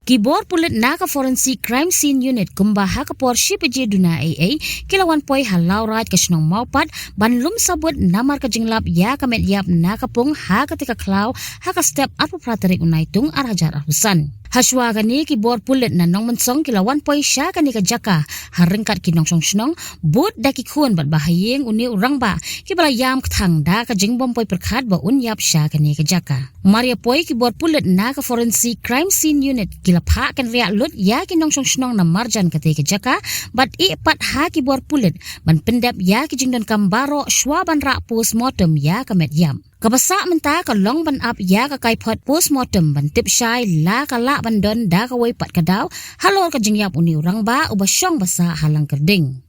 Kibor pulit naka forensic crime scene unit kumbaha kapor shipaje duna AA kilawan poi halau raj ka Shillong Mail banlum Sabut namar ka jinglap ya ka Metïap naka Pung ha ketika klau ha ka step apa pratarik unaitung arhajar arhusan. Shwa kani kibor pulit na nong mensong kilawan poi sya kani ka jaka haringkat kinong song shnong but daki khun bat bahayeng uni urang ba kibala yam kthang da ka jingbom poi perkhat ba unyap sya kani ka jaka. Maria poi kibor pulit naka forensic crime scene unit kilapha kan riak lut ya kinong song shnong na marjan kate ka jaka bat I pat ha kibor pulit ban pendap ya ki jingdon kambaro Shwa ban rak Mortem ya ka Metïap. Kabasak menta ka long ban up ya ka kai pot Mortem ban tip syai la ka la ban don da ka wai pat ka daw halor ka jingyap uni urang ba uba syong basa halang kerding.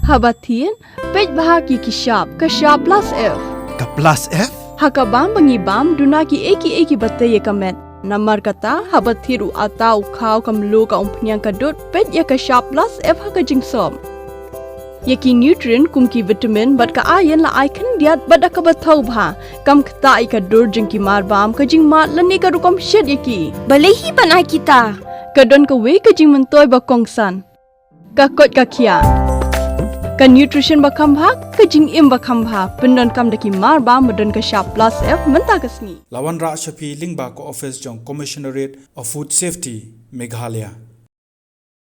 Habatin, pej bahagi kishap, kashap plus F. Ka plus F? Hakabam bangibam dunaki eki bataye kamet. Namar kata habathiru atau kau kamlu ka umpnyang kadut pej ya kashap plus F haka jingsom. Yaki nutrient kumki vitamin bat ka ayan la aikan diat bat ka bathau bha. Kam kata ka dur jingki marbam ka jing mat lani ka rukom shed yaki. Balehi banai kita. Kadon ka we ka jing mentoy ba kongsan. Ka kot ka kia. Ka nutrition bakam bhak ka jing im bakam bha pendon kam daki mar ba modon ka sharp plus F menta kasni Lawan ra shapi lingba ko office jong commissionerate of food safety Meghalaya.